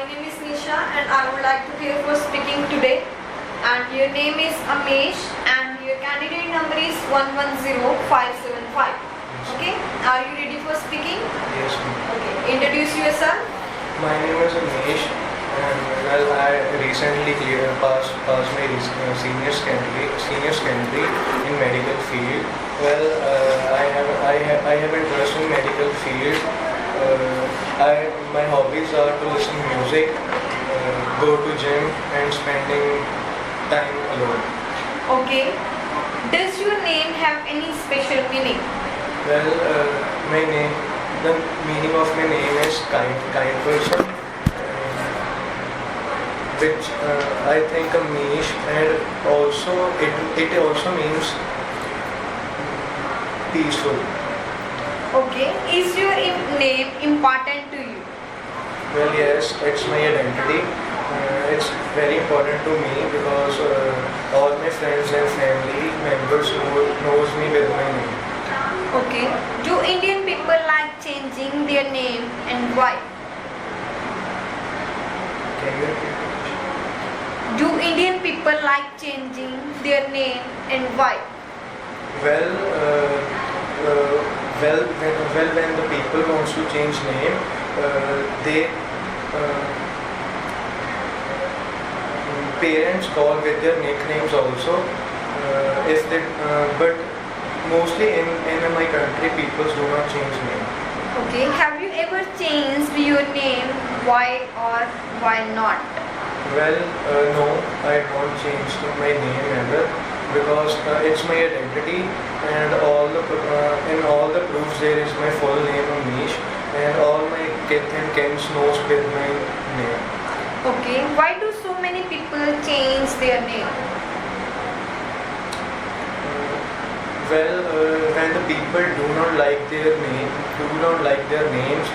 my name is Nisha and I would like to hear for speaking today. And your name is Amesh and your candidate number is 110575. Okay, are you ready for speaking? Yes, ma'am. Okay, introduce yourself. My name is Amish, and I recently passed my senior secondary in medical field. I have interest in medical field. My hobbies are to listen music, go to gym, and spending time alone. Okay, does your name have any special meaning? Well, the meaning of my name is kind person, which I think Amish, and also it also means peaceful. Okay, is your name important to you? Well, yes, it's my identity. It's very important to me because all my friends and family members knows me with my name. Okay, do Indian people like changing their name and why? Can you repeat the question? Do Indian people like changing their name and why? Well, when the people wants to change name, they parents call with their nicknames also. But mostly in my country, people do not change name. Okay, have you ever changed your name? Why or why not? Well, no, I don't change my name ever because it's my identity, and in all the proofs there is my full name Amish, and all my kith and kins knows with my name. Okay, why do so many people change their name? When the people do not like their names,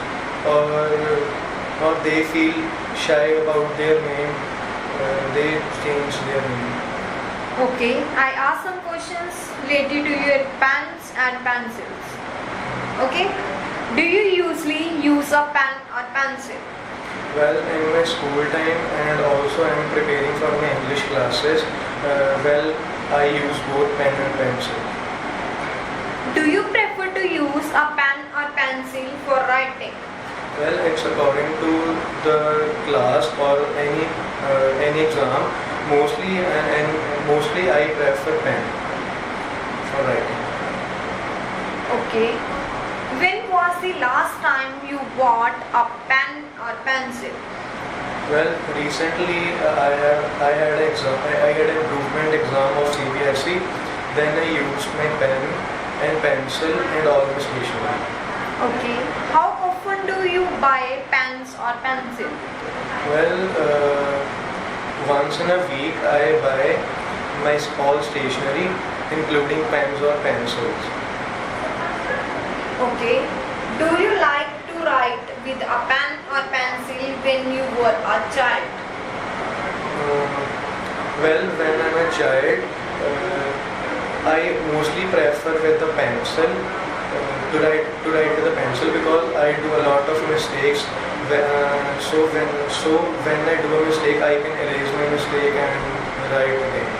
or they feel shy about their name, they change their name. Okay, I ask some questions related to your pens and pencils. Okay, do you usually use a pen or pencil? Well, in my school time, and also I am preparing for my English classes, I use both pen and pencil. Do you prefer to use a pen or pencil for writing? Well, it's according to the class or any exam. Mostly I prefer pen for writing. Okay. When was the last time you bought a pen or pencil? Well, recently I had an improvement exam of CBSE. Then I used my pen and pencil and all my stationery. Okay. How often do you buy pens or pencil? Well, once in a week I buy my all stationery, including pens or pencils. Okay. Do you like to write with a pen or pencil when you were a child? When I'm a child, I mostly prefer with the pencil to write with the pencil because I do a lot of mistakes. So when I do a mistake, I can erase my mistake and write again.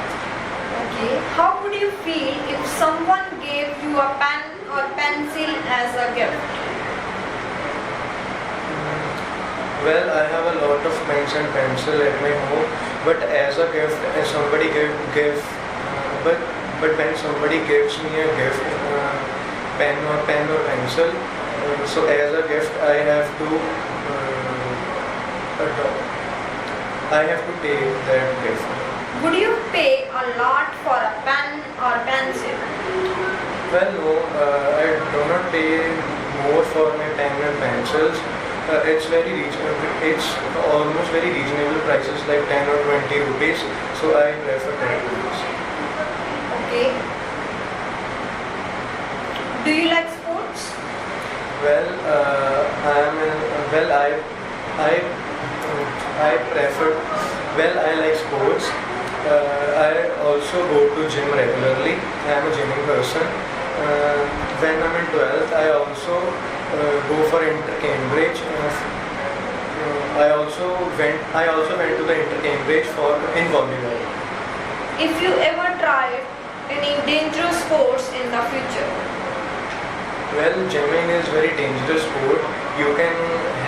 Okay. How would you feel if someone gave you a pen or pencil as a gift? Well, I have a lot of pens and pencil at my home, but as a gift, but when somebody gives me a gift, pen or pencil, so as a gift I have to take that gift. Would you pay a lot for a pen or pencil? Well, no, I do not pay more for my pen and pencils. It's almost very reasonable prices, like 10 or 20 rupees. So I prefer that rupees. Okay. Do you like sports? Well, I prefer. Well, I like sports. I also go to gym regularly. I am a gymming person. When I'm in 12th, I also go for Inter Cambridge I also went to the inter-Cambridge for in volleyball. If you ever tried any dangerous sports in the future, Well, jamming is very dangerous sport. You can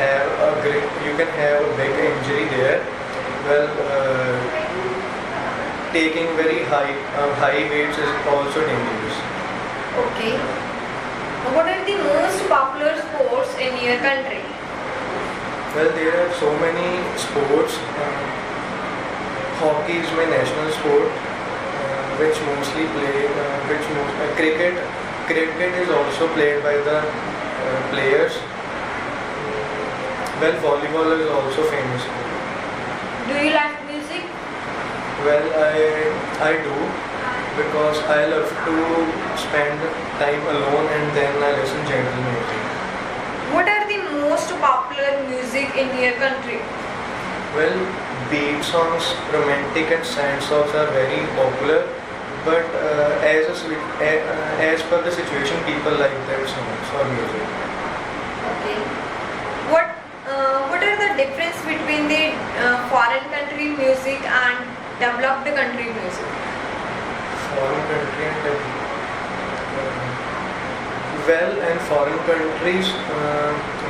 have a big injury there. Well, taking very high weights is also dangerous. okay. What are the most popular sports in your country? Well, there are so many sports. Hockey is my national sport, which mostly play. Cricket. Cricket is also played by the players. Well, volleyball is also famous. Do you like music? Well, I do because I love to spend time alone and then I listen gentle music. What are the most popular music in your country? Well, beat songs, romantic and sad songs are very popular, but as per the situation, people like that songs or music. Okay. What are the difference between the foreign country music and developed country music? Foreign country and well, in foreign countries,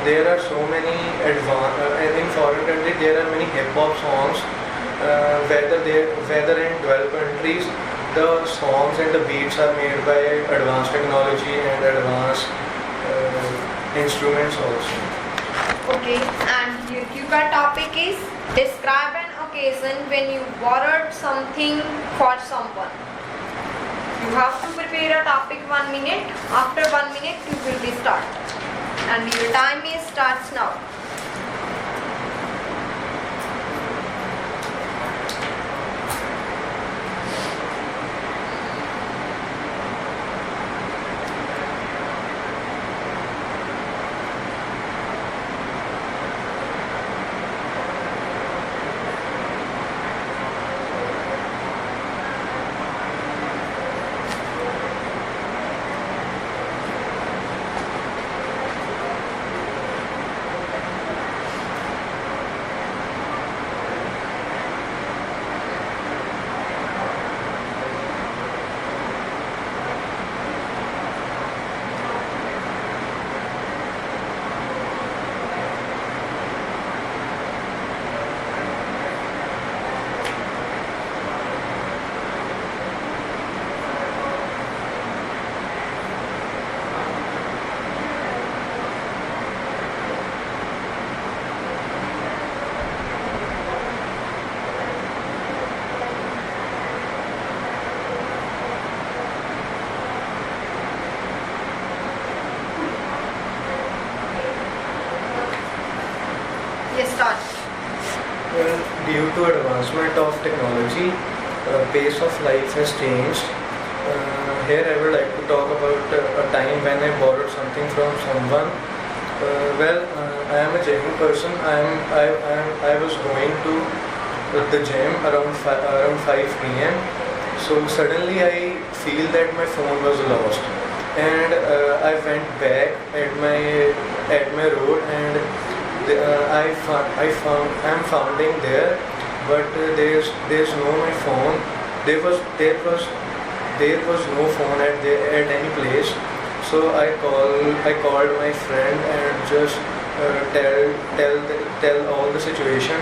there are so many in foreign countries there are many hip hop songs. Whether in developed countries, the songs and the beats are made by advanced technology and advanced instruments also. Okay. And your QCA topic is describe an occasion when you borrowed something for someone. You have to prepare a topic 1 minute. After 1 minute, you will be start. And your time is starts now. Yes, start. Well, due to advancement of technology, pace of life has changed. Here I would like to talk about a time when I borrowed something from someone. I am a gymming person. I was going to the gym around 5 p.m. So suddenly I feel that my phone was lost, and I went back at my road and I'm founding there, but there's no my phone. There was no phone at any place. So I called my friend and just tell all the situation.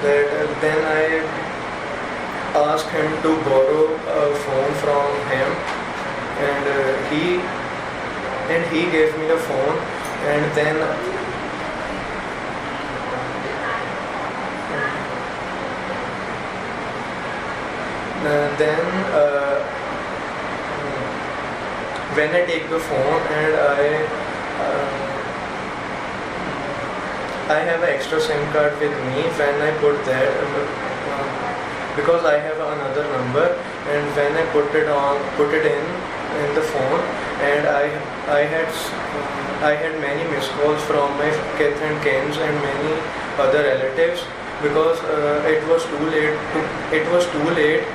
That then I asked him to borrow a phone from him, and he gave me the phone, and then when I take the phone and I have an extra SIM card with me. When I put that because I have another number, and when I put it in the phone, and I had many missed calls from my kith and kins and many other relatives, because it was too late.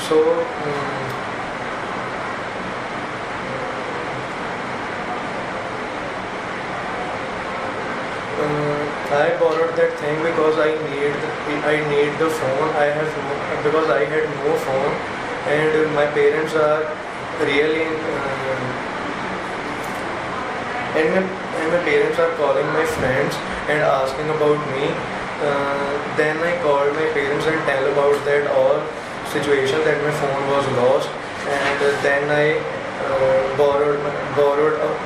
So borrowed that thing because I need the phone. Because I had no phone, and my parents are really and my parents are calling my friends and asking about me. Then I called my parents and tell about that all situation that my phone was lost, and then I borrowed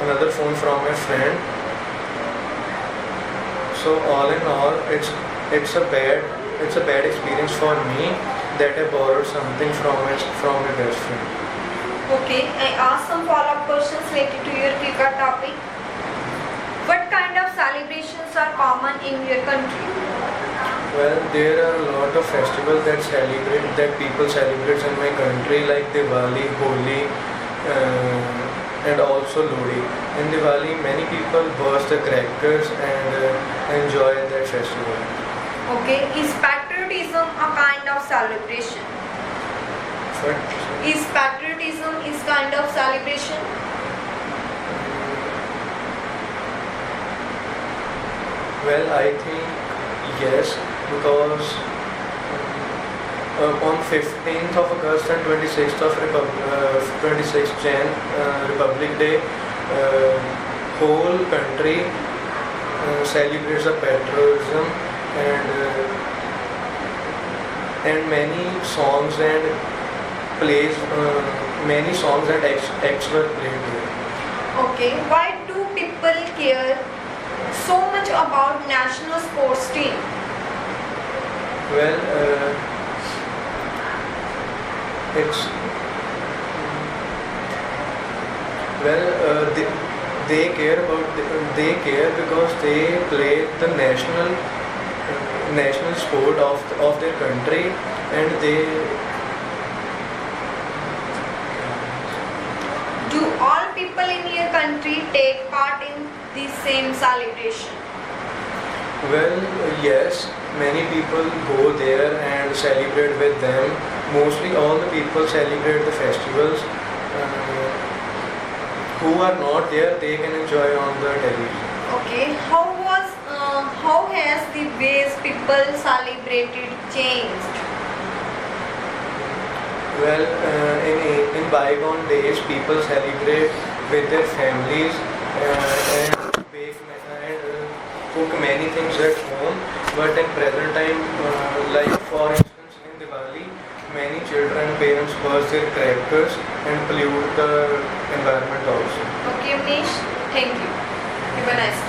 another phone from my friend. So all in all, it's a bad experience for me that I borrowed something from my best friend. Okay, I asked some follow-up questions related to your cricket topic. What kind of celebrations are common in your country? Well, there are a lot of festivals that people celebrate in my country, like Diwali, Holi, and also Lodi. In Diwali, many people burst the crackers and enjoy that festival. Okay, is patriotism a kind of celebration? But Is patriotism is kind of celebration? well, I think yes, because on 15th of August and 26th Jan, Republic Day, whole country celebrates the patriotism, and many songs and plays, many songs and acts were played here. Okay, why do people care so much about national sports team? Well, it's well they care because they play the national sport of their country, and they Do all people in your country take part in the same celebration? well yes, many people go there and celebrate with them. Mostly all the people celebrate the festivals. Who are not there, they can enjoy on the television. Okay, how has the ways people celebrated changed? Well, in bygone days, people celebrate with their families and cook many things at home. But in present time, like for instance in Diwali, many children, parents burst their crackers and pollute the environment also. Okay, Manish, thank you. Have a nice day.